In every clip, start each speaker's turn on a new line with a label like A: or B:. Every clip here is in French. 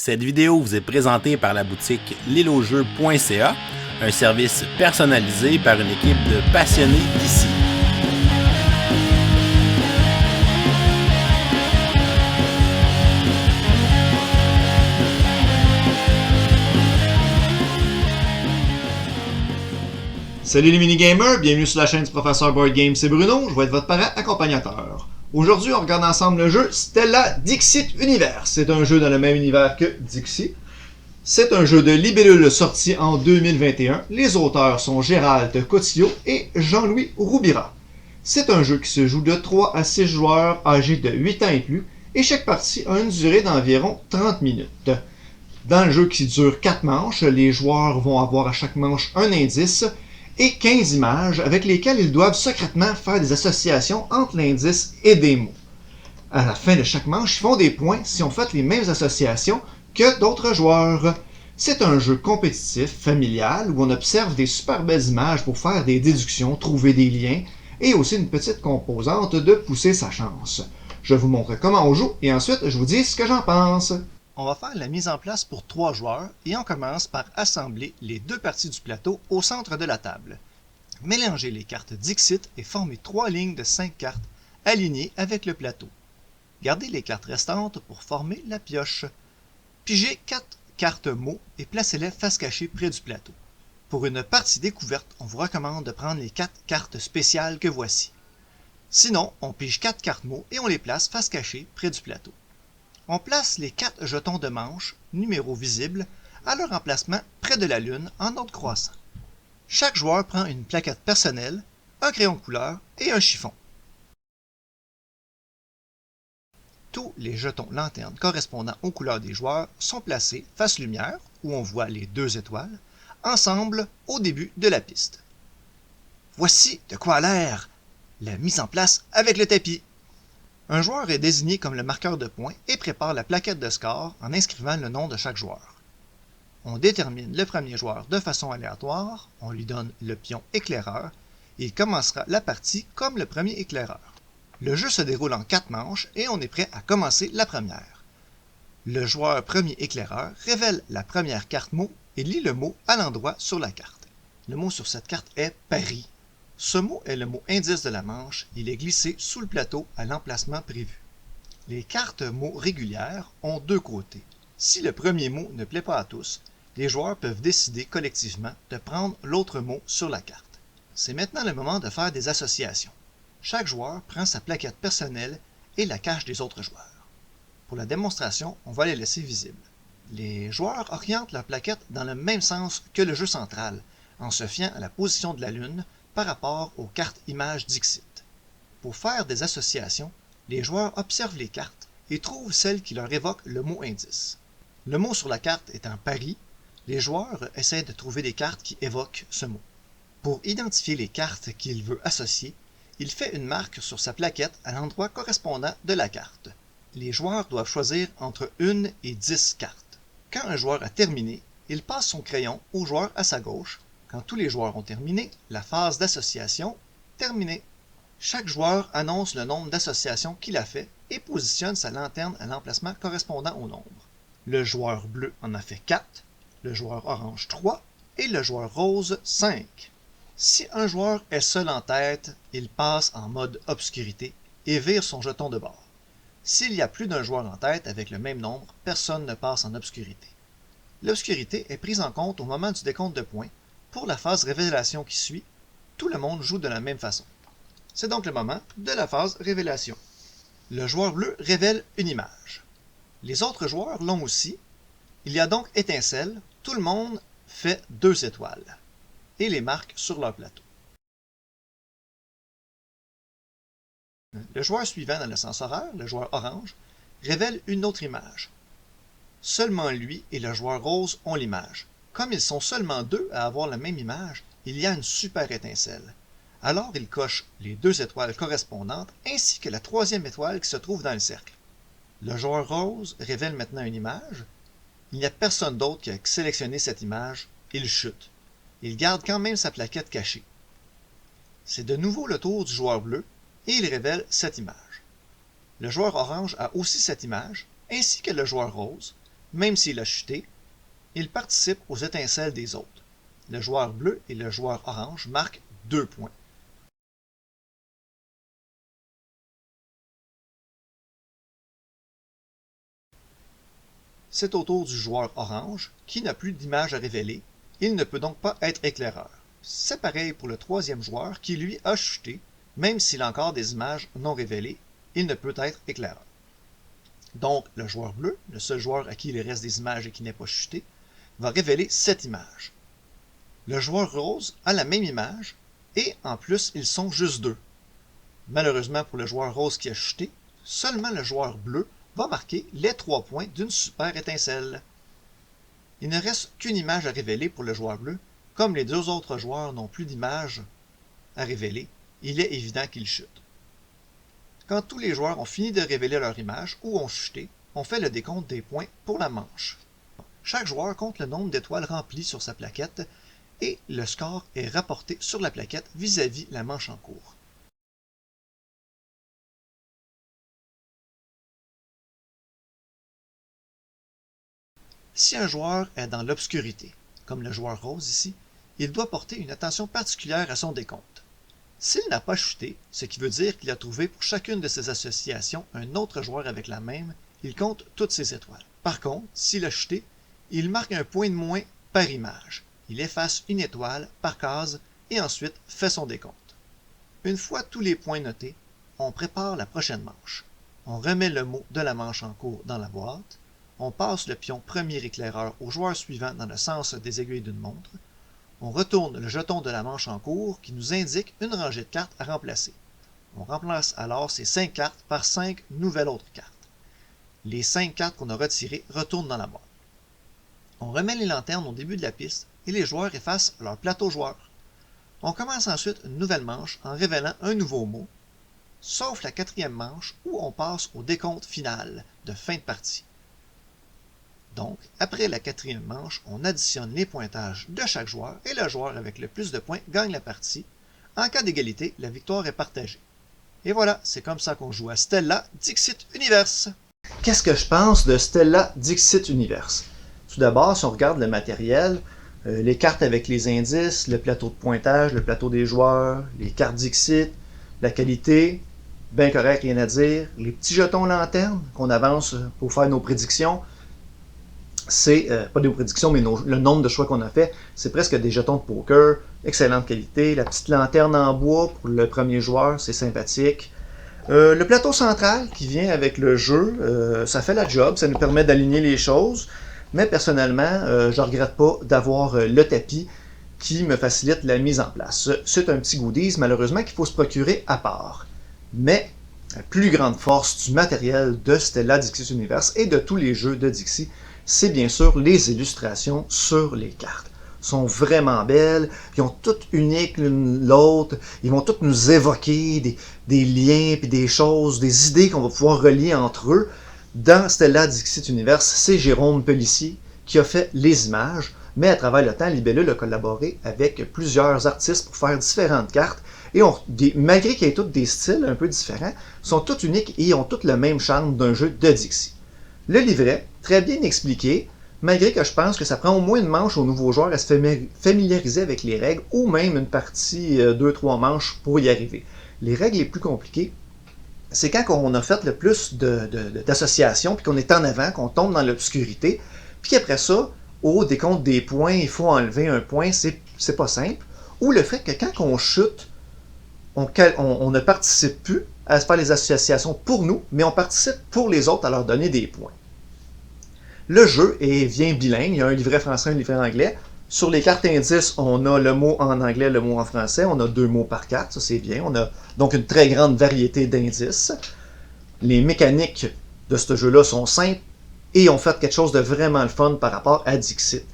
A: Cette vidéo vous est présentée par la boutique lilojeux.ca, un service personnalisé par une équipe de passionnés d'ici.
B: Salut les mini-gamers, bienvenue sur la chaîne du professeur Board Game, c'est Bruno, je vais être votre parent accompagnateur. Aujourd'hui, on regarde ensemble le jeu Stella Dixit Univers. C'est un jeu dans le même univers que Dixit. C'est un jeu de libellule sorti en 2021. Les auteurs sont Gérald Cotillo et Jean-Louis Roubira. C'est un jeu qui se joue de 3 à 6 joueurs âgés de 8 ans et plus, et chaque partie a une durée d'environ 30 minutes. Dans le jeu qui dure 4 manches, les joueurs vont avoir à chaque manche un indice et 15 images avec lesquelles ils doivent secrètement faire des associations entre l'indice et des mots. À la fin de chaque manche, ils font des points si on fait les mêmes associations que d'autres joueurs. C'est un jeu compétitif, familial, où on observe des super belles images pour faire des déductions, trouver des liens, et aussi une petite composante de pousser sa chance. Je vous montre comment on joue, et ensuite je vous dis ce que j'en pense.
C: On va faire la mise en place pour 3 joueurs et on commence par assembler les 2 parties du plateau au centre de la table. Mélangez les cartes Dixit et formez 3 lignes de 5 cartes alignées avec le plateau. Gardez les cartes restantes pour former la pioche. Pigez 4 cartes mots et placez-les face cachée près du plateau. Pour une partie découverte, on vous recommande de prendre les 4 cartes spéciales que voici. Sinon, on pige 4 cartes mots et on les place face cachée près du plateau. On place les 4 jetons de manche, numéros visibles, à leur emplacement près de la lune en ordre croissant. Chaque joueur prend une plaquette personnelle, un crayon de couleur et un chiffon. Tous les jetons lanternes correspondant aux couleurs des joueurs sont placés face lumière, où on voit les 2 étoiles, ensemble au début de la piste. Voici de quoi a l'air la mise en place avec le tapis. Un joueur est désigné comme le marqueur de points et prépare la plaquette de score en inscrivant le nom de chaque joueur. On détermine le premier joueur de façon aléatoire, on lui donne le pion éclaireur et il commencera la partie comme le premier éclaireur. Le jeu se déroule en 4 manches et on est prêt à commencer la première. Le joueur premier éclaireur révèle la première carte mot et lit le mot à l'endroit sur la carte. Le mot sur cette carte est « Paris ». Ce mot est le mot indice de la manche, il est glissé sous le plateau à l'emplacement prévu. Les cartes mots régulières ont 2 côtés. Si le premier mot ne plaît pas à tous, les joueurs peuvent décider collectivement de prendre l'autre mot sur la carte. C'est maintenant le moment de faire des associations. Chaque joueur prend sa plaquette personnelle et la cache des autres joueurs. Pour la démonstration, on va les laisser visibles. Les joueurs orientent leur plaquette dans le même sens que le jeu central, en se fiant à la position de la lune par rapport aux cartes images Dixit. Pour faire des associations, les joueurs observent les cartes et trouvent celles qui leur évoquent le mot indice. Le mot sur la carte étant Paris, les joueurs essaient de trouver des cartes qui évoquent ce mot. Pour identifier les cartes qu'il veut associer, il fait une marque sur sa plaquette à l'endroit correspondant de la carte. Les joueurs doivent choisir entre 1 et 10 cartes. Quand un joueur a terminé, il passe son crayon au joueur à sa gauche. Quand tous les joueurs ont terminé, la phase d'association terminée. Chaque joueur annonce le nombre d'associations qu'il a fait et positionne sa lanterne à l'emplacement correspondant au nombre. Le joueur bleu en a fait 4, le joueur orange 3 et le joueur rose 5. Si un joueur est seul en tête, il passe en mode obscurité et vire son jeton de bord. S'il y a plus d'un joueur en tête avec le même nombre, personne ne passe en obscurité. L'obscurité est prise en compte au moment du décompte de points. Pour la phase révélation qui suit, tout le monde joue de la même façon. C'est donc le moment de la phase révélation. Le joueur bleu révèle une image. Les autres joueurs l'ont aussi. Il y a donc étincelle, tout le monde fait 2 étoiles et les marque sur leur plateau. Le joueur suivant dans le sens horaire, le joueur orange, révèle une autre image. Seulement lui et le joueur rose ont l'image. Comme ils sont seulement 2 à avoir la même image, il y a une super étincelle. Alors il coche les 2 étoiles correspondantes ainsi que la 3e étoile qui se trouve dans le cercle. Le joueur rose révèle maintenant une image. Il n'y a personne d'autre qui a sélectionné cette image. Il chute. Il garde quand même sa plaquette cachée. C'est de nouveau le tour du joueur bleu et il révèle cette image. Le joueur orange a aussi cette image, ainsi que le joueur rose, même s'il a chuté, il participe aux étincelles des autres. Le joueur bleu et le joueur orange marquent 2 points. C'est au tour du joueur orange, qui n'a plus d'image à révéler. Il ne peut donc pas être éclaireur. C'est pareil pour le troisième joueur qui, lui, a chuté. Même s'il a encore des images non révélées, il ne peut être éclaireur. Donc, le joueur bleu, le seul joueur à qui il reste des images et qui n'est pas chuté, va révéler cette image. Le joueur rose a la même image, et en plus, ils sont juste 2. Malheureusement pour le joueur rose qui a chuté, seulement le joueur bleu va marquer les 3 points d'une super étincelle. Il ne reste qu'une image à révéler pour le joueur bleu. Comme les 2 autres joueurs n'ont plus d'image à révéler, il est évident qu'ils chutent. Quand tous les joueurs ont fini de révéler leur image ou ont chuté, on fait le décompte des points pour la manche. Chaque joueur compte le nombre d'étoiles remplies sur sa plaquette et le score est rapporté sur la plaquette vis-à-vis la manche en cours. Si un joueur est dans l'obscurité, comme le joueur rose ici, il doit porter une attention particulière à son décompte. S'il n'a pas chuté, ce qui veut dire qu'il a trouvé pour chacune de ses associations un autre joueur avec la même, il compte toutes ses étoiles. Par contre, s'il a chuté, il marque un point de moins par image. Il efface une étoile par case et ensuite fait son décompte. Une fois tous les points notés, on prépare la prochaine manche. On remet le mot de la manche en cours dans la boîte. On passe le pion premier éclaireur au joueur suivant dans le sens des aiguilles d'une montre. On retourne le jeton de la manche en cours qui nous indique une rangée de cartes à remplacer. On remplace alors ces 5 cartes par 5 nouvelles autres cartes. Les 5 cartes qu'on a retirées retournent dans la boîte. On remet les lanternes au début de la piste et les joueurs effacent leur plateau joueur. On commence ensuite une nouvelle manche en révélant un nouveau mot, sauf la 4e manche où on passe au décompte final de fin de partie. Donc, après la 4e manche, on additionne les pointages de chaque joueur et le joueur avec le plus de points gagne la partie. En cas d'égalité, la victoire est partagée. Et voilà, c'est comme ça qu'on joue à Stella Dixit Universe.
B: Qu'est-ce que je pense de Stella Dixit Universe? Tout d'abord, si on regarde le matériel, les cartes avec les indices, le plateau de pointage, le plateau des joueurs, les cartes Dixit, la qualité, bien correct, rien à dire. Les petits jetons lanternes qu'on avance pour faire nos prédictions, c'est pas des prédictions, mais le nombre de choix qu'on a fait, c'est presque des jetons de poker, excellente qualité. La petite lanterne en bois pour le premier joueur, c'est sympathique. Le plateau central qui vient avec le jeu, ça fait la job, ça nous permet d'aligner les choses, mais personnellement, je ne regrette pas d'avoir le tapis qui me facilite la mise en place. C'est un petit goodies, malheureusement, qu'il faut se procurer à part. Mais la plus grande force du matériel de Stella Dixit Universe et de tous les jeux de Dixit, c'est bien sûr les illustrations sur les cartes. Elles sont vraiment belles, ils ont toutes uniques l'une l'autre, ils vont toutes nous évoquer des liens, puis des choses, des idées qu'on va pouvoir relier entre eux. Dans Stella Dixit Universe, c'est Jérôme Pellissier qui a fait les images, mais à travers le temps, Libellule a collaboré avec plusieurs artistes pour faire différentes cartes, et malgré qu'il y ait tous des styles un peu différents, sont toutes uniques et ont toutes le même charme d'un jeu de Dixit. Le livret, très bien expliqué, malgré que je pense que ça prend au moins une manche aux nouveaux joueurs à se familiariser avec les règles, ou même une partie 2-3 manches pour y arriver. Les règles les plus compliquées, c'est quand on a fait le plus d'associations, puis qu'on est en avant, qu'on tombe dans l'obscurité, puis après ça, au décompte des points, il faut enlever un point, c'est pas simple. Ou le fait que quand on chute, on ne participe plus à se faire les associations pour nous, mais on participe pour les autres à leur donner des points. Le jeu vient bilingue, il y a un livret français et un livret anglais. Sur les cartes indices, on a le mot en anglais, le mot en français, on a 2 mots par carte, ça c'est bien. On a donc une très grande variété d'indices. Les mécaniques de ce jeu-là sont simples et ont fait quelque chose de vraiment le fun par rapport à Dixit.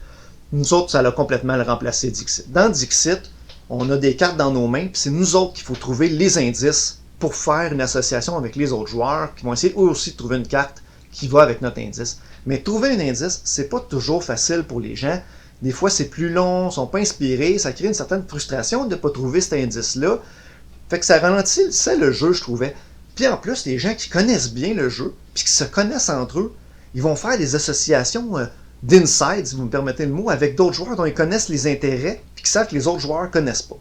B: Nous autres, ça l'a complètement remplacé Dixit. Dans Dixit, on a des cartes dans nos mains, puis c'est nous autres qu'il faut trouver les indices pour faire une association avec les autres joueurs qui vont essayer eux aussi de trouver une carte qui va avec notre indice. Mais trouver un indice, c'est pas toujours facile pour les gens. Des fois, c'est plus long, ils ne sont pas inspirés, ça crée une certaine frustration de ne pas trouver cet indice-là. Fait que ça ralentissait le jeu, je trouvais. Puis en plus, les gens qui connaissent bien le jeu, puis qui se connaissent entre eux, ils vont faire des associations d'inside, si vous me permettez le mot, avec d'autres joueurs dont ils connaissent les intérêts et qui savent que les autres joueurs ne connaissent pas.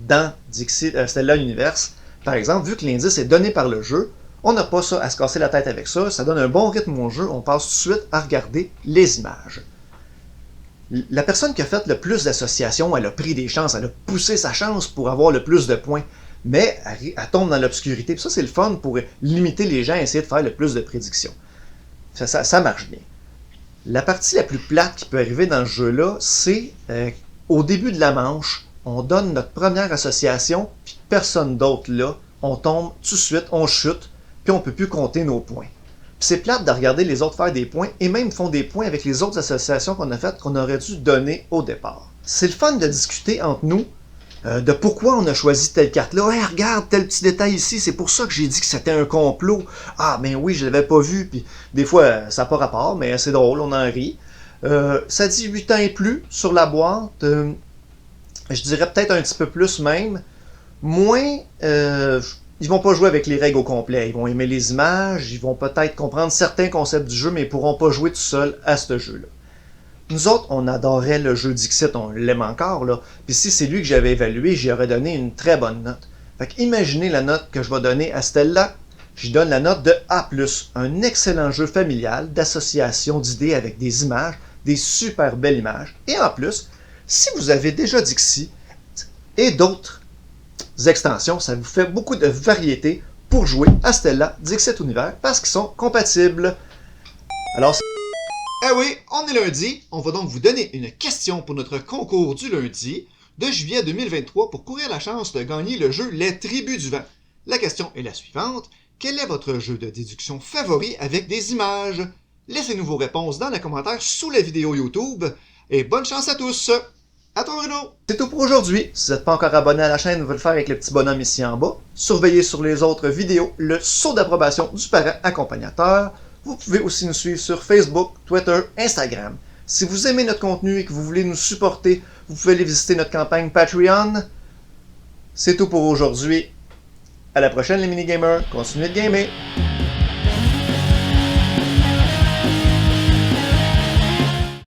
B: Dans Stellar Universe, par exemple, vu que l'indice est donné par le jeu, on n'a pas ça à se casser la tête avec ça, ça donne un bon rythme au jeu, on passe tout de suite à regarder les images. La personne qui a fait le plus d'associations, elle a pris des chances, elle a poussé sa chance pour avoir le plus de points, mais elle tombe dans l'obscurité. Ça, c'est le fun pour limiter les gens à essayer de faire le plus de prédictions. Ça marche bien. La partie la plus plate qui peut arriver dans ce jeu-là, c'est au début de la manche, on donne notre première association, puis personne d'autre là, on tombe tout de suite, on chute, puis on ne peut plus compter nos points. C'est plate de regarder les autres faire des points, et même font des points avec les autres associations qu'on a faites qu'on aurait dû donner au départ. C'est le fun de discuter entre nous de pourquoi on a choisi telle carte-là. Hey, regarde, tel petit détail ici, c'est pour ça que j'ai dit que c'était un complot. Ah, ben oui, je l'avais pas vu, puis des fois, ça n'a pas rapport, mais c'est drôle, on en rit. Ça dit 8 ans et plus sur la boîte. Je dirais peut-être un petit peu plus même. Moins... ils vont pas jouer avec les règles au complet. Ils vont aimer les images, ils vont peut-être comprendre certains concepts du jeu, mais ils pourront pas jouer tout seuls à ce jeu-là. Nous autres, on adorait le jeu Dixit, on l'aime encore, là. Puis si c'est lui que j'avais évalué, j'y aurais donné une très bonne note. Fait que imaginez la note que je vais donner à celle-là. J'y donne la note de A+. Un excellent jeu familial d'association d'idées avec des images, des super belles images. Et en plus, si vous avez déjà Dixit et d'autres extensions, ça vous fait beaucoup de variété pour jouer à Stellar Dixit Univers parce qu'ils sont compatibles. Alors, eh oui, on est lundi, on va donc vous donner une question pour notre concours du lundi de juillet 2023 pour courir la chance de gagner le jeu Les Tribus du Vent. La question est la suivante, quel est votre jeu de déduction favori avec des images? Laissez-nous vos réponses dans les commentaires sous la vidéo YouTube et bonne chance à tous! À toi Bruno! C'est tout pour aujourd'hui. Si vous n'êtes pas encore abonné à la chaîne, vous pouvez le faire avec le petit bonhomme ici en bas. Surveillez sur les autres vidéos le sceau d'approbation du parent accompagnateur. Vous pouvez aussi nous suivre sur Facebook, Twitter, Instagram. Si vous aimez notre contenu et que vous voulez nous supporter, vous pouvez aller visiter notre campagne Patreon. C'est tout pour aujourd'hui. À la prochaine les mini-gamers. Continuez de gamer!